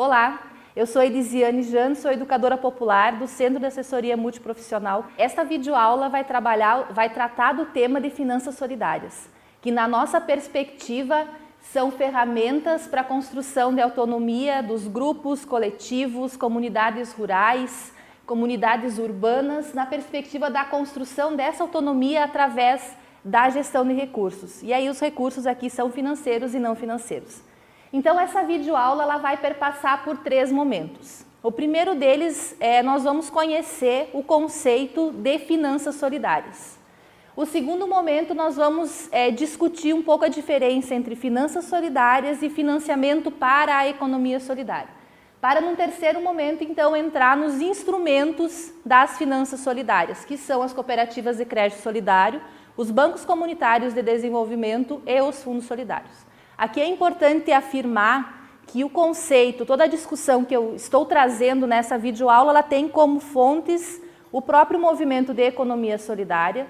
Olá, eu sou Elisiane Jane, sou educadora popular do Centro de Assessoria Multiprofissional. Esta videoaula vai tratar do tema de finanças solidárias, que na nossa perspectiva são ferramentas para a construção de autonomia dos grupos, coletivos, comunidades rurais, comunidades urbanas, na perspectiva da construção dessa autonomia através da gestão de recursos. E aí os recursos aqui são financeiros e não financeiros. Então essa videoaula ela vai perpassar por 3 momentos. O primeiro deles nós vamos conhecer o conceito de finanças solidárias. O segundo momento nós vamos discutir um pouco a diferença entre finanças solidárias e financiamento para a economia solidária. Para num terceiro momento então entrar nos instrumentos das finanças solidárias, que são as cooperativas de crédito solidário, os bancos comunitários de desenvolvimento e os fundos solidários. Aqui é importante afirmar que o conceito, toda a discussão que eu estou trazendo nessa videoaula, ela tem como fontes o próprio movimento de economia solidária,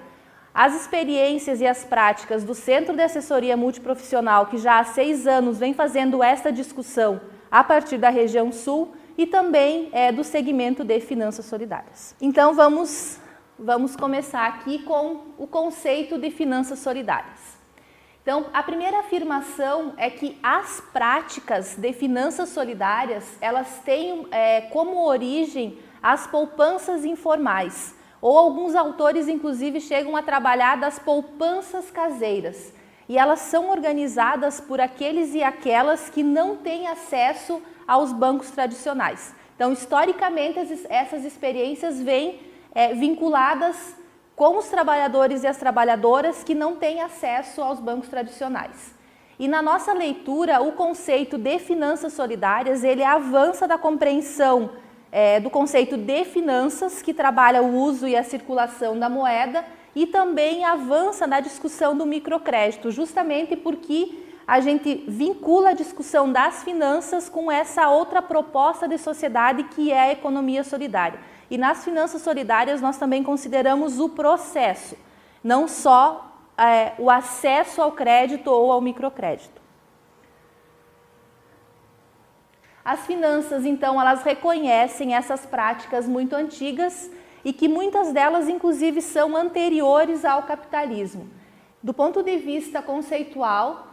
as experiências e as práticas do Centro de Assessoria Multiprofissional, que já há 6 anos vem fazendo esta discussão a partir da região sul e também do segmento de finanças solidárias. Então vamos começar aqui com o conceito de finanças solidárias. Então, a primeira afirmação é que as práticas de finanças solidárias, elas têm como origem as poupanças informais, ou alguns autores, inclusive, chegam a trabalhar das poupanças caseiras. E elas são organizadas por aqueles e aquelas que não têm acesso aos bancos tradicionais. Então, historicamente, essas experiências vêm vinculadas com os trabalhadores e as trabalhadoras que não têm acesso aos bancos tradicionais. E na nossa leitura, o conceito de finanças solidárias, ele avança da compreensão do conceito de finanças, que trabalha o uso e a circulação da moeda, e também avança na discussão do microcrédito, justamente porque a gente vincula a discussão das finanças com essa outra proposta de sociedade que é a economia solidária. E nas finanças solidárias nós também consideramos o processo, não só o acesso ao crédito ou ao microcrédito. As finanças, então, elas reconhecem essas práticas muito antigas e que muitas delas, inclusive, são anteriores ao capitalismo. Do ponto de vista conceitual,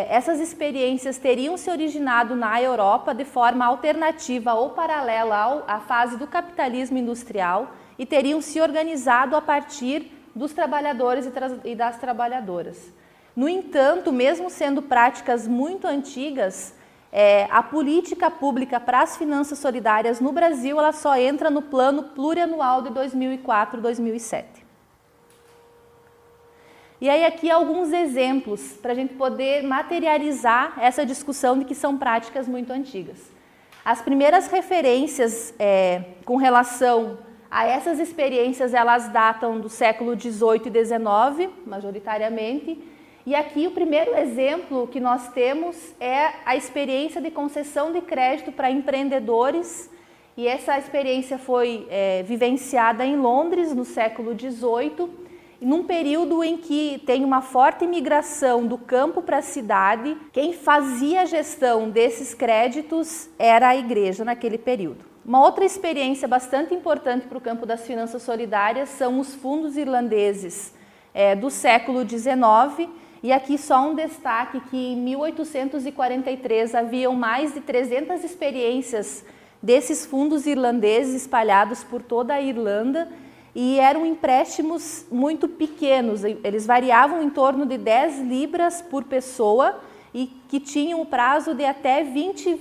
essas experiências teriam se originado na Europa de forma alternativa ou paralela à fase do capitalismo industrial e teriam se organizado a partir dos trabalhadores e das trabalhadoras. No entanto, mesmo sendo práticas muito antigas, a política pública para as finanças solidárias no Brasil ela só entra no plano plurianual de 2004-2007. E aí aqui alguns exemplos para a gente poder materializar essa discussão de que são práticas muito antigas. As primeiras referências com relação a essas experiências, elas datam do século XVIII e XIX, majoritariamente. E aqui o primeiro exemplo que nós temos é a experiência de concessão de crédito para empreendedores. E essa experiência foi vivenciada em Londres no século XVIII, num período em que tem uma forte migração do campo para a cidade. Quem fazia a gestão desses créditos era a igreja naquele período. Uma outra experiência bastante importante para o campo das finanças solidárias são os fundos irlandeses do século XIX. E aqui só um destaque que em 1843 haviam mais de 300 experiências desses fundos irlandeses espalhados por toda a Irlanda, e eram empréstimos muito pequenos, eles variavam em torno de 10 libras por pessoa e que tinham o prazo de até 20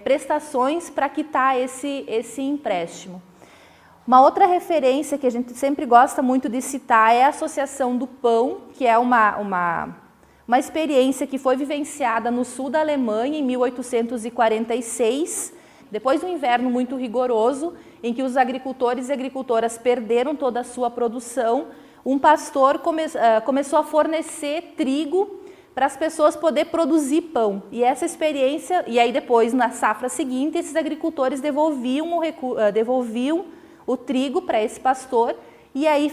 prestações para quitar esse empréstimo. Uma outra referência que a gente sempre gosta muito de citar é a Associação do Pão, que é uma experiência que foi vivenciada no sul da Alemanha em 1846, depois de um inverno muito rigoroso, em que os agricultores e agricultoras perderam toda a sua produção. Um pastor começou a fornecer trigo para as pessoas poderem produzir pão. E essa experiência, e aí depois, na safra seguinte, esses agricultores devolviam o trigo para esse pastor, e aí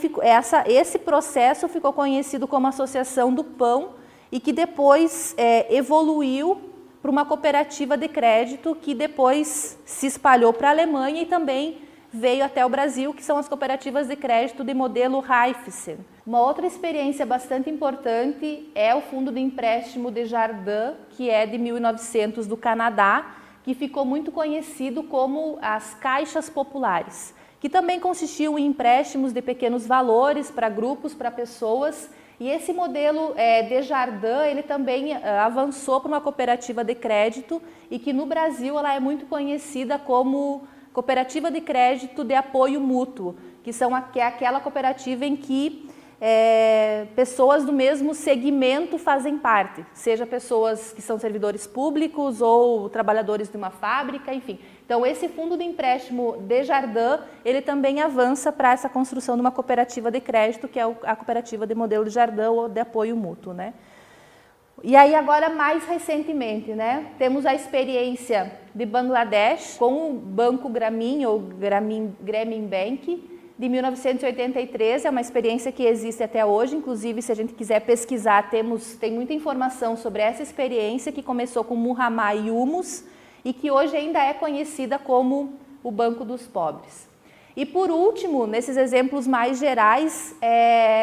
esse processo ficou conhecido como Associação do Pão, e que depois evoluiu para uma cooperativa de crédito que depois se espalhou para a Alemanha e também veio até o Brasil, que são as cooperativas de crédito de modelo Raiffeisen. Uma outra experiência bastante importante é o Fundo de Empréstimo Desjardins, que é de 1900 do Canadá, que ficou muito conhecido como as caixas populares, que também consistiam em empréstimos de pequenos valores para grupos, para pessoas. E esse modelo Desjardins, ele também avançou para uma cooperativa de crédito e que no Brasil ela é muito conhecida como Cooperativa de Crédito de Apoio Mútuo, que é aquela cooperativa em que pessoas do mesmo segmento fazem parte, seja pessoas que são servidores públicos ou trabalhadores de uma fábrica, enfim. Então, esse fundo de empréstimo Desjardins, ele também avança para essa construção de uma cooperativa de crédito, que é a cooperativa de modelo Desjardins ou de apoio mútuo, né? E aí agora mais recentemente, né, temos a experiência de Bangladesh com o Banco Grameen ou Grameen Bank de 1983, é uma experiência que existe até hoje, inclusive se a gente quiser pesquisar, tem muita informação sobre essa experiência que começou com Muhammad Yunus e que hoje ainda é conhecida como o Banco dos Pobres. E por último, nesses exemplos mais gerais,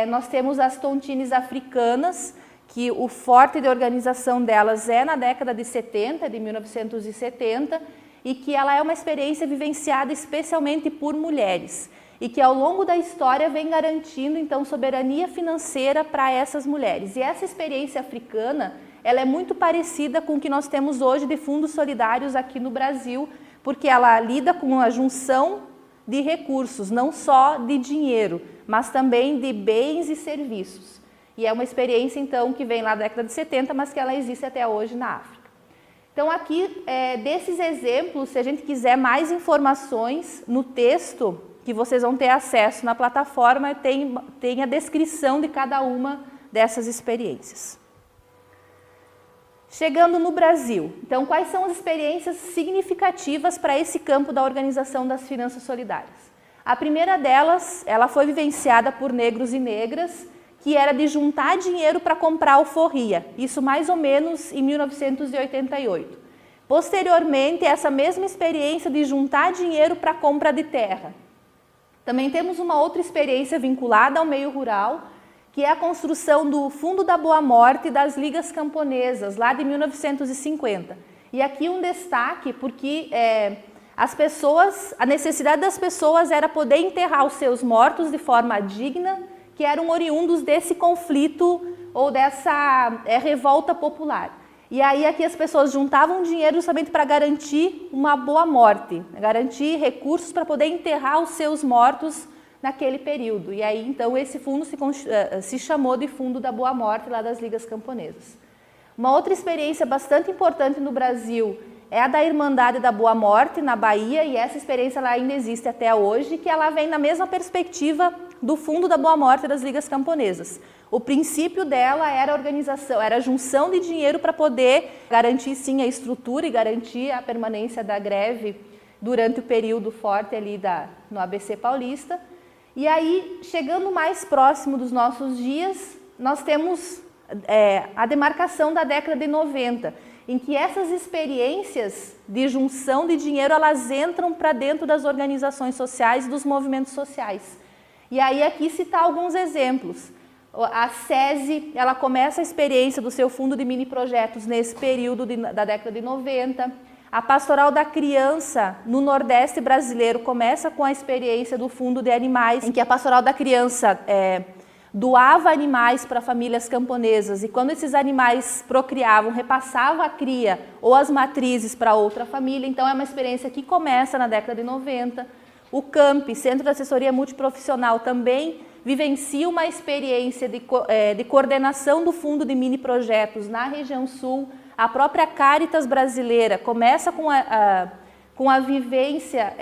nós temos as tontines africanas, que o forte de organização delas é na década de 70, de 1970, e que ela é uma experiência vivenciada especialmente por mulheres, e que ao longo da história vem garantindo, então, soberania financeira para essas mulheres. E essa experiência africana, ela é muito parecida com o que nós temos hoje de fundos solidários aqui no Brasil, porque ela lida com a junção de recursos, não só de dinheiro, mas também de bens e serviços. E é uma experiência, então, que vem lá da década de 70, mas que ela existe até hoje na África. Então, aqui, desses exemplos, se a gente quiser mais informações no texto, que vocês vão ter acesso na plataforma, tem a descrição de cada uma dessas experiências. Chegando no Brasil, então, quais são as experiências significativas para esse campo da organização das finanças solidárias? A primeira delas, ela foi vivenciada por negros e negras, que era de juntar dinheiro para comprar alforria, isso mais ou menos em 1988. Posteriormente, essa mesma experiência de juntar dinheiro para compra de terra. Também temos uma outra experiência vinculada ao meio rural, que é a construção do Fundo da Boa Morte das Ligas Camponesas, lá de 1950. E aqui um destaque, porque a necessidade das pessoas era poder enterrar os seus mortos de forma digna, que eram oriundos desse conflito ou dessa revolta popular. E aí aqui as pessoas juntavam dinheiro justamente para garantir uma boa morte, garantir recursos para poder enterrar os seus mortos naquele período. E aí então esse fundo se chamou de Fundo da Boa Morte lá das Ligas Camponesas. Uma outra experiência bastante importante no Brasil é a da Irmandade da Boa Morte, na Bahia, e essa experiência ela ainda existe até hoje, que ela vem na mesma perspectiva do Fundo da Boa Morte das Ligas Camponesas. O princípio dela era a organização, era a junção de dinheiro para poder garantir sim a estrutura e garantir a permanência da greve durante o período forte ali no ABC Paulista. E aí, chegando mais próximo dos nossos dias, nós temos a demarcação da década de 90, em que essas experiências de junção de dinheiro, elas entram para dentro das organizações sociais, dos movimentos sociais. E aí aqui citar alguns exemplos. A SESI, ela começa a experiência do seu fundo de mini projetos nesse período da década de 90. A Pastoral da Criança no Nordeste brasileiro começa com a experiência do fundo de animais, em que a Pastoral da Criança doava animais para famílias camponesas e quando esses animais procriavam, repassava a cria ou as matrizes para outra família. Então é uma experiência que começa na década de 90. O CAMP, Centro de Assessoria Multiprofissional, também vivencia uma experiência de coordenação do fundo de mini projetos na região sul. A própria Caritas brasileira começa com a vivência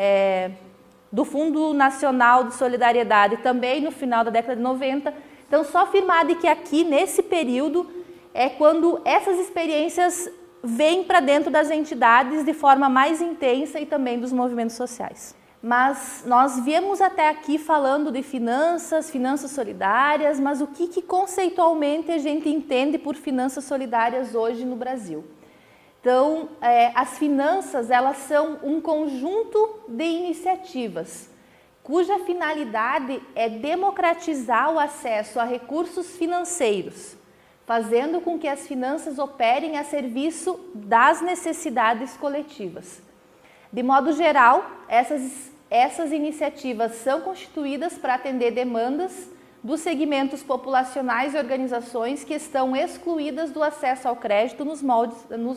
do Fundo Nacional de Solidariedade, também no final da década de 90. Então, só afirmar de que aqui, nesse período, é quando essas experiências vêm para dentro das entidades de forma mais intensa e também dos movimentos sociais. Mas nós viemos até aqui falando de finanças solidárias, mas o que conceitualmente a gente entende por finanças solidárias hoje no Brasil? Então, as finanças, elas são um conjunto de iniciativas, cuja finalidade é democratizar o acesso a recursos financeiros, fazendo com que as finanças operem a serviço das necessidades coletivas. De modo geral, essas iniciativas são constituídas para atender demandas dos segmentos populacionais e organizações que estão excluídas do acesso ao crédito nos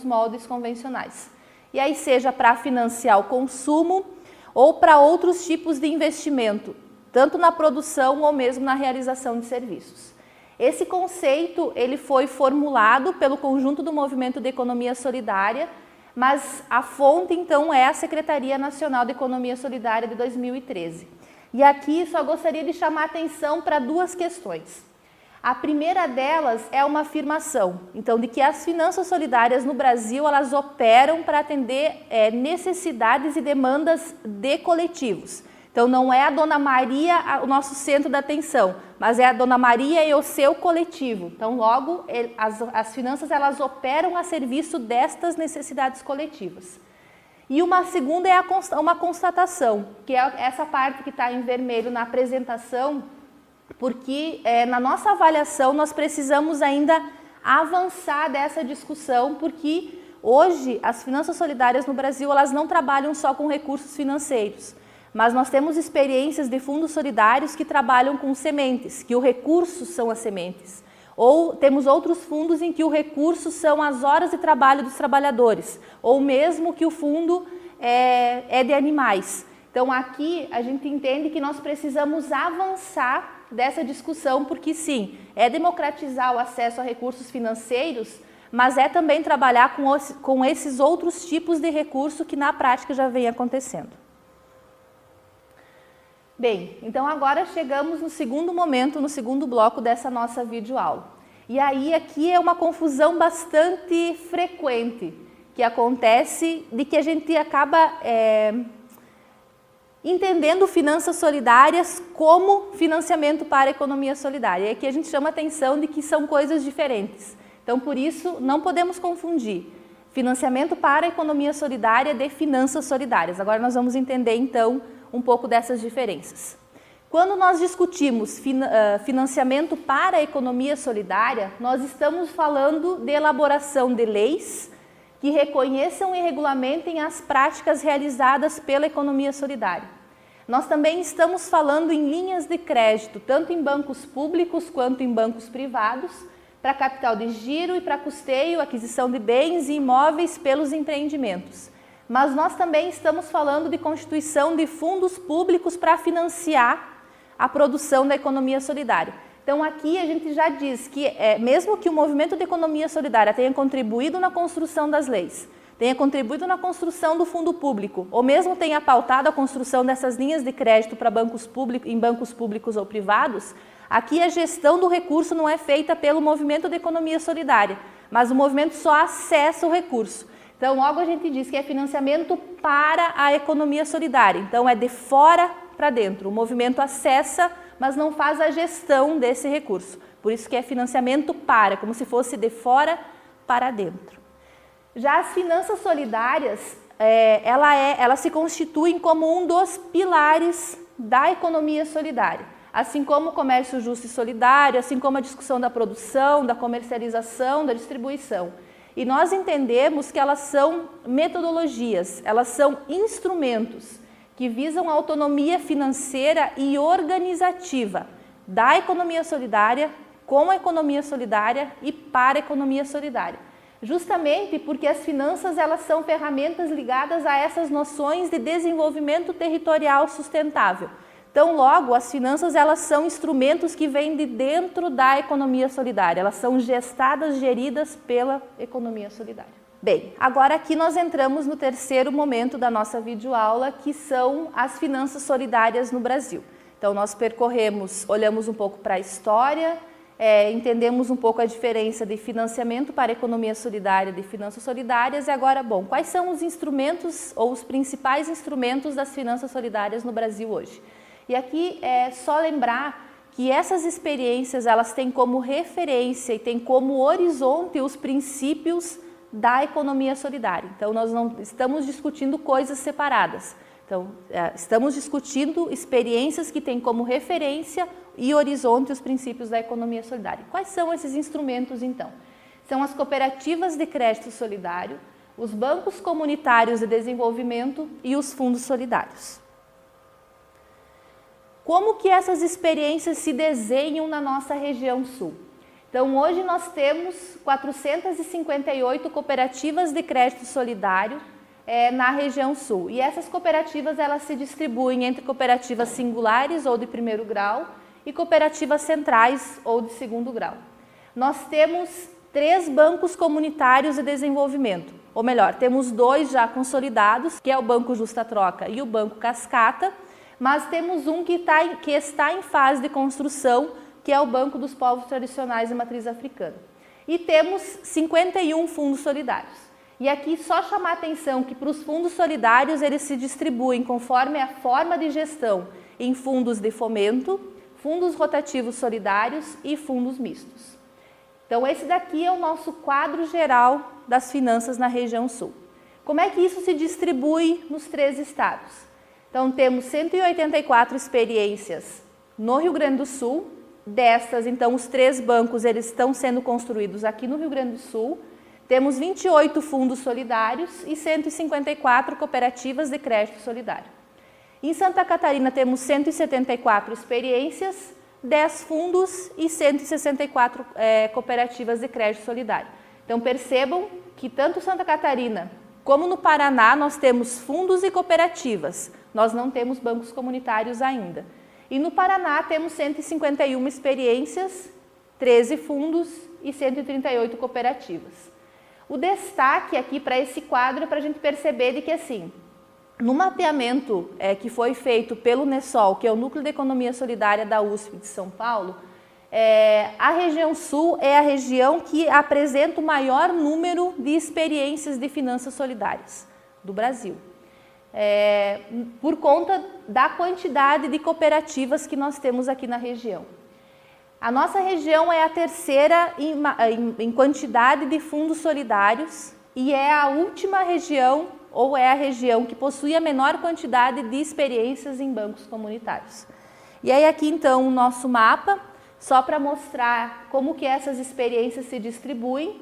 moldes convencionais. E aí seja para financiar o consumo ou para outros tipos de investimento, tanto na produção ou mesmo na realização de serviços. Esse conceito ele foi formulado pelo conjunto do Movimento de Economia Solidária, mas a fonte então é a Secretaria Nacional de Economia Solidária de 2013. E aqui só gostaria de chamar a atenção para duas questões. A primeira delas é uma afirmação, então, de que as finanças solidárias no Brasil, elas operam para atender necessidades e demandas de coletivos. Então, não é a Dona Maria o nosso centro da atenção, mas é a Dona Maria e o seu coletivo. Então, logo, as finanças, elas operam a serviço destas necessidades coletivas. E uma segunda é uma constatação, que é essa parte que está em vermelho na apresentação, porque na nossa avaliação nós precisamos ainda avançar dessa discussão, porque hoje as finanças solidárias no Brasil, elas não trabalham só com recursos financeiros, mas nós temos experiências de fundos solidários que trabalham com sementes, que o recurso são as sementes. Ou temos outros fundos em que o recurso são as horas de trabalho dos trabalhadores, ou mesmo que o fundo é de animais. Então aqui a gente entende que nós precisamos avançar dessa discussão, porque sim, é democratizar o acesso a recursos financeiros, mas é também trabalhar com esses outros tipos de recurso que na prática já vem acontecendo. Bem, então agora chegamos no segundo momento, no segundo bloco dessa nossa videoaula. E aí aqui é uma confusão bastante frequente que acontece, de que a gente acaba entendendo finanças solidárias como financiamento para a economia solidária. E aqui a gente chama a atenção de que são coisas diferentes. Então, por isso, não podemos confundir financiamento para a economia solidária de finanças solidárias. Agora nós vamos entender, então, um pouco dessas diferenças. Quando nós discutimos financiamento para a economia solidária, nós estamos falando de elaboração de leis que reconheçam e regulamentem as práticas realizadas pela economia solidária. Nós também estamos falando em linhas de crédito, tanto em bancos públicos quanto em bancos privados, para capital de giro e para custeio, aquisição de bens e imóveis pelos empreendimentos. Mas nós também estamos falando de constituição de fundos públicos para financiar a produção da economia solidária. Então aqui a gente já diz que mesmo que o movimento de economia solidária tenha contribuído na construção das leis, tenha contribuído na construção do fundo público, ou mesmo tenha pautado a construção dessas linhas de crédito para em bancos públicos ou privados, aqui a gestão do recurso não é feita pelo movimento de economia solidária, mas o movimento só acessa o recurso. Então, logo a gente diz que é financiamento para a economia solidária. Então, é de fora para dentro. O movimento acessa, mas não faz a gestão desse recurso. Por isso que é financiamento para, como se fosse de fora para dentro. Já as finanças solidárias, elas se constituem como um dos pilares da economia solidária. Assim como o comércio justo e solidário, assim como a discussão da produção, da comercialização, da distribuição. E nós entendemos que elas são metodologias, elas são instrumentos que visam a autonomia financeira e organizativa da economia solidária, com a economia solidária e para a economia solidária. Justamente porque as finanças, elas são ferramentas ligadas a essas noções de desenvolvimento territorial sustentável. Então, logo, as finanças, elas são instrumentos que vêm de dentro da economia solidária, elas são gestadas, geridas pela economia solidária. Bem, agora aqui nós entramos no terceiro momento da nossa videoaula, que são as finanças solidárias no Brasil. Então, nós olhamos um pouco para a história, entendemos um pouco a diferença de financiamento para a economia solidária e de finanças solidárias, e agora, bom, quais são os instrumentos ou os principais instrumentos das finanças solidárias no Brasil hoje? E aqui é só lembrar que essas experiências, elas têm como referência e têm como horizonte os princípios da economia solidária. Então, nós não estamos discutindo coisas separadas. Então, estamos discutindo experiências que têm como referência e horizonte os princípios da economia solidária. Quais são esses instrumentos, então? São as cooperativas de crédito solidário, os bancos comunitários de desenvolvimento e os fundos solidários. Como que essas experiências se desenham na nossa região sul? Então, hoje nós temos 458 cooperativas de crédito solidário na região sul. E essas cooperativas, elas se distribuem entre cooperativas singulares ou de primeiro grau e cooperativas centrais ou de segundo grau. Nós temos 3 bancos comunitários de desenvolvimento, ou melhor, temos 2 já consolidados, que é o Banco Justa Troca e o Banco Cascata, mas temos um que está em fase de construção, que é o Banco dos Povos Tradicionais de Matriz Africana. E temos 51 fundos solidários. E aqui só chamar a atenção que para os fundos solidários eles se distribuem conforme a forma de gestão em fundos de fomento, fundos rotativos solidários e fundos mistos. Então esse daqui é o nosso quadro geral das finanças na região sul. Como é que isso se distribui nos 3 estados? Então temos 184 experiências no Rio Grande do Sul. Destas, então, os 3 bancos eles estão sendo construídos aqui no Rio Grande do Sul. Temos 28 fundos solidários e 154 cooperativas de crédito solidário. Em Santa Catarina temos 174 experiências, 10 fundos e 164 cooperativas de crédito solidário. Então percebam que tanto Santa Catarina como no Paraná nós temos fundos e cooperativas, nós não temos bancos comunitários ainda. E no Paraná temos 151 experiências, 13 fundos e 138 cooperativas. O destaque aqui para esse quadro é para a gente perceber de que, assim, no mapeamento que foi feito pelo NESOL, que é o Núcleo de Economia Solidária da USP de São Paulo, a região sul é a região que apresenta o maior número de experiências de finanças solidárias do Brasil. Por conta da quantidade de cooperativas que nós temos aqui na região. A nossa região é a terceira em quantidade de fundos solidários e é a última região, ou é a região que possui a menor quantidade de experiências em bancos comunitários. E aí aqui então o nosso mapa, só para mostrar como que essas experiências se distribuem.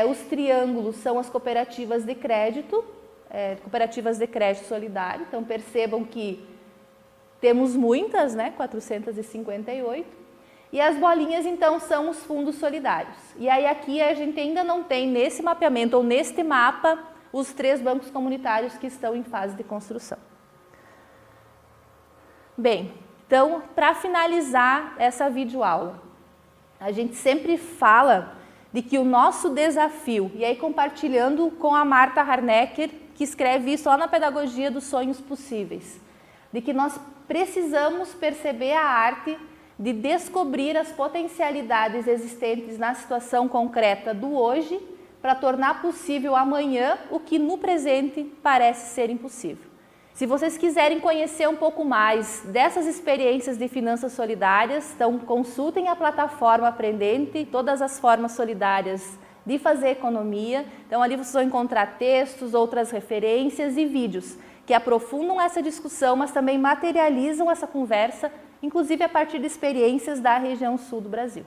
Os triângulos são as cooperativas de crédito, solidário. Então percebam que temos muitas, né? 458. E as bolinhas, então, são os fundos solidários. E aí aqui a gente ainda não tem, nesse mapeamento ou neste mapa, os 3 bancos comunitários que estão em fase de construção. Bem, então, para finalizar essa videoaula, a gente sempre fala de que o nosso desafio, e aí compartilhando com a Marta Harnecker, que escreve isso lá na Pedagogia dos Sonhos Possíveis, de que nós precisamos perceber a arte de descobrir as potencialidades existentes na situação concreta do hoje para tornar possível amanhã o que no presente parece ser impossível. Se vocês quiserem conhecer um pouco mais dessas experiências de finanças solidárias, então consultem a plataforma Aprendente, todas as formas solidárias de fazer economia. Então ali vocês vão encontrar textos, outras referências e vídeos que aprofundam essa discussão, mas também materializam essa conversa, inclusive a partir de experiências da região sul do Brasil.